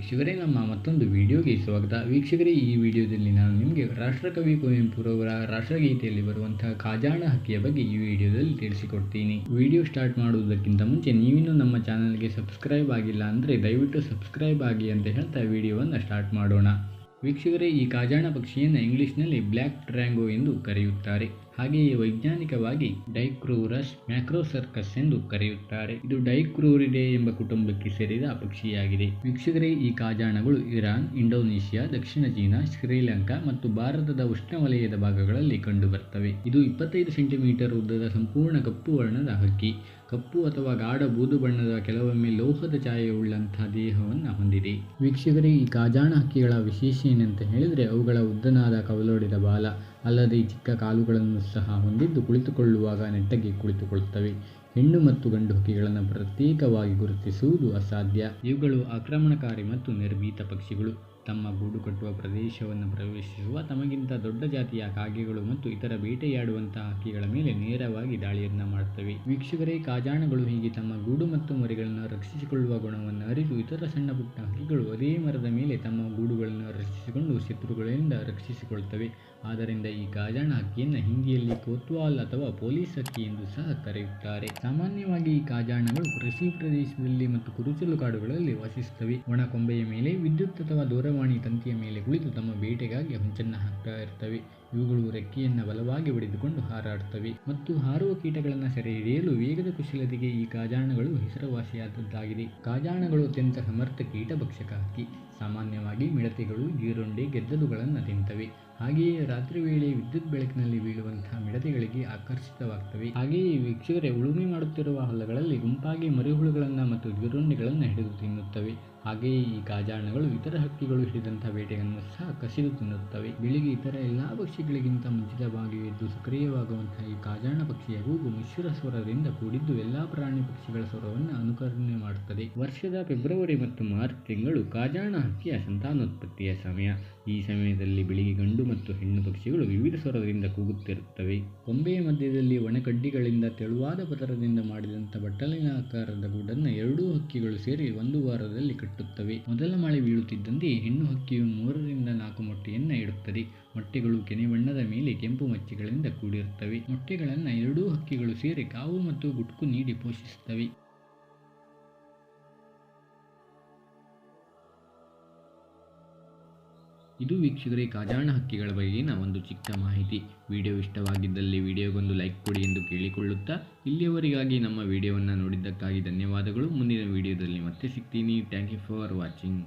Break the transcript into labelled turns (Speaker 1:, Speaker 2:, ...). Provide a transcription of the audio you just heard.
Speaker 1: ವೀಕ್ಷಕರೇ, ನಮ್ಮ ಮತ್ತೊಂದು ವಿಡಿಯೋಗೆ ಸ್ವಾಗತ. ವೀಕ್ಷಕರೇ, ಈ ವಿಡಿಯೋದಲ್ಲಿ ನಾನು ನಿಮಗೆ ರಾಷ್ಟ್ರಕವಿ ಕುವೆಂಪುರವರ ರಾಷ್ಟ್ರಗೀತೆಯಲ್ಲಿ ಬರುವಂತಹ ಕಾಜಾಣ ಹಕ್ಕಿಯ ಬಗ್ಗೆ ಈ ವಿಡಿಯೋದಲ್ಲಿ ತಿಳಿಸಿಕೊಡ್ತೀನಿ. ವಿಡಿಯೋ ಸ್ಟಾರ್ಟ್ ಮಾಡುವುದಕ್ಕಿಂತ ಮುಂಚೆ ನೀವಿನ್ನೂ ನಮ್ಮ ಚಾನಲ್ಗೆ ಸಬ್ಸ್ಕ್ರೈಬ್ ಆಗಿಲ್ಲ ಅಂದರೆ ದಯವಿಟ್ಟು ಸಬ್ಸ್ಕ್ರೈಬ್ ಆಗಿ ಅಂತ ಹೇಳ್ತಾ ವಿಡಿಯೋವನ್ನು ಸ್ಟಾರ್ಟ್ ಮಾಡೋಣ. ವೀಕ್ಷಕರೇ, ಈ ಕಾಜಾಣ ಪಕ್ಷಿಯನ್ನು ಇಂಗ್ಲಿಷ್ನಲ್ಲಿ ಬ್ಲ್ಯಾಕ್ ಟ್ರ್ಯಾಂಗೋ ಎಂದು ಕರೆಯುತ್ತಾರೆ. ಹಾಗೆಯೇ ವೈಜ್ಞಾನಿಕವಾಗಿ ಡೈಕ್ರೂರಸ್ ಮ್ಯಾಕ್ರೋಸರ್ಕಸ್ ಎಂದು ಕರೆಯುತ್ತಾರೆ. ಇದು ಡೈಕ್ರೂರಿಡೆ ಎಂಬ ಕುಟುಂಬಕ್ಕೆ ಸೇರಿದ ಪಕ್ಷಿಯಾಗಿದೆ. ವೀಕ್ಷಕರೇ, ಈ ಕಾಜಾಣಗಳು ಇರಾನ್, ಇಂಡೋನೇಷಿಯಾ, ದಕ್ಷಿಣ ಚೀನಾ, ಶ್ರೀಲಂಕಾ ಮತ್ತು ಭಾರತದ ಉಷ್ಣವಲಯದ ಭಾಗಗಳಲ್ಲಿ ಕಂಡುಬರ್ತವೆ. ಇದು 25 ಸೆಂಟಿಮೀಟರ್ ಉದ್ದದ ಸಂಪೂರ್ಣ ಕಪ್ಪು ವರ್ಣದ ಹಕ್ಕಿ. ಕಪ್ಪು ಅಥವಾ ಗಾಢ ಬೂದು ಬಣ್ಣದ, ಕೆಲವೊಮ್ಮೆ ಲೋಹದ ಛಾಯೆಯುಳ್ಳಂತಹ ದೇಹವನ್ನು ಹೊಂದಿದೆ. ವೀಕ್ಷಕರೇ, ಈ ಕಾಜಾಣ ಹಕ್ಕಿಗಳ ವಿಶೇಷ ಏನಂತ ಹೇಳಿದರೆ ಅವುಗಳ ಉದ್ದನಾದ ಕವಲೊಡೆದ ಬಾಲ, ಅಲ್ಲದೆ ಚಿಕ್ಕ ಕಾಲುಗಳನ್ನು ಸಹ ಹೊಂದಿದ್ದು ಕುಳಿತುಕೊಳ್ಳುವಾಗ ನೆಟ್ಟಗೆ ಕುಳಿತುಕೊಳ್ಳುತ್ತವೆ. ಹೆಣ್ಣು ಮತ್ತು ಗಂಡು ಹಕ್ಕಿಗಳನ್ನು ಪ್ರತ್ಯೇಕವಾಗಿ ಗುರುತಿಸುವುದು ಅಸಾಧ್ಯ. ಇವುಗಳು ಆಕ್ರಮಣಕಾರಿ ಮತ್ತು ನಿರ್ಭೀತ ಪಕ್ಷಿಗಳು. ತಮ್ಮ ಗೂಡು ಕಟ್ಟುವ ಪ್ರದೇಶವನ್ನು ಪ್ರವೇಶಿಸುವ ತಮಗಿಂತ ದೊಡ್ಡ ಜಾತಿಯ ಕಾಗೆಗಳು ಮತ್ತು ಇತರ ಬೇಟೆಯಾಡುವಂತಹ ಹಕ್ಕಿಗಳ ಮೇಲೆ ನೇರವಾಗಿ ದಾಳಿಯನ್ನು ಮಾಡುತ್ತವೆ. ವೀಕ್ಷಕರೇ, ಕಾಜಾಣಗಳು ಹೀಗೆ ತಮ್ಮ ಗೂಡು ಮತ್ತು ಮರಿಗಳನ್ನು ರಕ್ಷಿಸಿಕೊಳ್ಳುವ ಗುಣವನ್ನು ಅರಿತು ಇತರ ಸಣ್ಣ ಪುಟ್ಟ ಹಕ್ಕಿಗಳು ಅದೇ ಮರದ ಮೇಲೆ ತಮ್ಮ ಗೂಡುಗಳನ್ನು ರಕ್ಷಿಸಿಕೊಂಡು ಶತ್ರುಗಳಿಂದ ರಕ್ಷಿಸಿಕೊಳ್ಳುತ್ತವೆ. ಆದ್ದರಿಂದ ಈ ಕಾಜಾಣ ಹಕ್ಕಿಯನ್ನು ಹಿಂದಿಯಲ್ಲಿ ಕೋತ್ವಾಲ್ ಅಥವಾ ಪೊಲೀಸ್ ಹಕ್ಕಿ ಎಂದು ಸಹ ಕರೆಯುತ್ತಾರೆ. ಸಾಮಾನ್ಯವಾಗಿ ಈ ಕಾಜಾಣಗಳು ಕೃಷಿ ಪ್ರದೇಶದಲ್ಲಿ ಮತ್ತು ಕುರುಚಲು ಕಾಡುಗಳಲ್ಲಿ ವಾಸಿಸುತ್ತವೆ. ಒಣ ಕೊಂಬೆಯ ಮೇಲೆ ವಿದ್ಯುತ್ ಅಥವಾ ದೂರವಾಣಿ ತಂತಿಯ ಮೇಲೆ ಕುಳಿತು ತಮ್ಮ ಬೇಟೆಗಾಗಿ ಹೊಂಚನ್ನು ಹಾಕ್ತಾ ಇರ್ತವೆ. ಇವುಗಳು ರೆಕ್ಕೆಯನ್ನು ಬಲವಾಗಿ ಬಡಿದುಕೊಂಡು ಹಾರಾಡುತ್ತವೆ ಮತ್ತು ಹಾರುವ ಕೀಟಗಳನ್ನು ಸೆರೆ ಹಿಡಿಯಲು ವೇಗದ ಕುಶಲತೆಗೆ ಈ ಕಾಜಾಣಗಳು ಹೆಸರುವಾಸಿಯಾದದ್ದಾಗಿದೆ. ಕಾಜಾಣಗಳು ಅತ್ಯಂತ ಸಮರ್ಥ ಕೀಟಭಕ್ಷಕ ಹಕ್ಕಿ. ಸಾಮಾನ್ಯವಾಗಿ ಮಿಡತೆಗಳು, ಜೀರುಂಡೆ, ಗೆದ್ದಲುಗಳನ್ನು ತಿಂತವೆ. ಹಾಗೆಯೇ ರಾತ್ರಿ ವೇಳೆ ವಿದ್ಯುತ್ ಬೆಳಕಿನಲ್ಲಿ ಬೀಳುವಂತಹ ಮಿಡತೆಗಳಿಗೆ ಆಕರ್ಷಿತವಾಗ್ತವೆ. ಹಾಗೆಯೇ ವೀಕ್ಷಕರೇ, ಉಳುಮೆ ಮಾಡುತ್ತಿರುವ ಹೊಲಗಳಲ್ಲಿ ಗುಂಪಾಗಿ ಮರಿಹುಳುಗಳನ್ನು ಮತ್ತು ಜೀರುಂಡೆಗಳನ್ನು ಹಿಡಿದು ತಿನ್ನುತ್ತವೆ. ಹಾಗೆಯೇ ಈ ಕಾಜಾಣಗಳು ಇತರ ಹಕ್ಕಿಗಳು ಹಿಡಿದಂತಹ ಬೇಟೆಯನ್ನು ಸಹ ಕಸಿದು ತಿನ್ನುತ್ತವೆ. ಬೆಳಿಗ್ಗೆ ಇತರ ಎಲ್ಲಾ ಪಕ್ಷಿಗಳಿಗಿಂತ ಮುಂಚಿತವಾಗಿ ಎದ್ದು ಸಕ್ರಿಯವಾಗುವಂತಹ ಈ ಕಾಜಾಣ ಪಕ್ಷಿಯ ಕೂಗು ಮಿಶ್ರ ಸ್ವರದಿಂದ ಕೂಡಿದ್ದು ಎಲ್ಲಾ ಪ್ರಾಣಿ ಪಕ್ಷಿಗಳ ಸ್ವರವನ್ನು ಅನುಕರಣೆ ಮಾಡುತ್ತದೆ. ವರ್ಷದ ಫೆಬ್ರವರಿ ಮತ್ತು ಮಾರ್ಚ್ ತಿಂಗಳು ಕಾಜಾಣ ಹಕ್ಕಿಯ ಸಂತಾನೋತ್ಪತ್ತಿಯ ಸಮಯ. ಈ ಸಮಯದಲ್ಲಿ ಬೆಳಿಗ್ಗೆ ಗಂಡು ಮತ್ತು ಹೆಣ್ಣು ಪಕ್ಷಿಗಳು ವಿವಿಧ ಸ್ವರದಿಂದ ಕೂಗುತ್ತಿರುತ್ತವೆ. ಕೊಂಬೆಯ ಮಧ್ಯದಲ್ಲಿ ಒಣಕಡ್ಡಿಗಳಿಂದ ತೆಳುವಾದ ಪದರದಿಂದ ಮಾಡಿದಂಥ ಬಟ್ಟಲಿನ ಆಕಾರದ ಗೂಡನ್ನು ಎರಡೂ ಹಕ್ಕಿಗಳು ಸೇರಿ ಒಂದು ವಾರದಲ್ಲಿ ಕಟ್ಟುತ್ತವೆ. ಮೊದಲ ಮಳೆ ಬೀಳುತ್ತಿದ್ದಂತೆ ಹೆಣ್ಣು ಹಕ್ಕಿಯು 3 ರಿಂದ 4 ಮೊಟ್ಟೆಯನ್ನು ಇಡುತ್ತದೆ. ಮೊಟ್ಟೆಗಳು ಕೆನೆ ಬಣ್ಣದ ಮೇಲೆ ಕೆಂಪು ಮಚ್ಚೆಗಳಿಂದ ಕೂಡಿರುತ್ತವೆ. ಮೊಟ್ಟೆಗಳನ್ನು ಎರಡೂ ಹಕ್ಕಿಗಳು ಸೇರಿ ಕಾವು ಮತ್ತು ಗುಟ್ಕು ನೀಡಿ ಪೋಷಿಸುತ್ತವೆ. ಇದು ವೀಕ್ಷಕರೇ ಕಾಜಾಣ ಹಕ್ಕಿಗಳ ಬಗೆಗಿನ ಒಂದು ಚಿಕ್ಕ ಮಾಹಿತಿ. ವಿಡಿಯೋ ಇಷ್ಟವಾಗಿದ್ದಲ್ಲಿ ವಿಡಿಯೋಗೊಂದು ಲೈಕ್ ಕೊಡಿ ಎಂದು ಕೇಳಿಕೊಳ್ಳುತ್ತಾ, ಇಲ್ಲಿಯವರೆಗಾಗಿ ನಮ್ಮ ವಿಡಿಯೋವನ್ನು ನೋಡಿದ್ದಕ್ಕಾಗಿ ಧನ್ಯವಾದಗಳು. ಮುಂದಿನ ವಿಡಿಯೋದಲ್ಲಿ ಮತ್ತೆ ಸಿಗ್ತೀನಿ. Thank you for watching.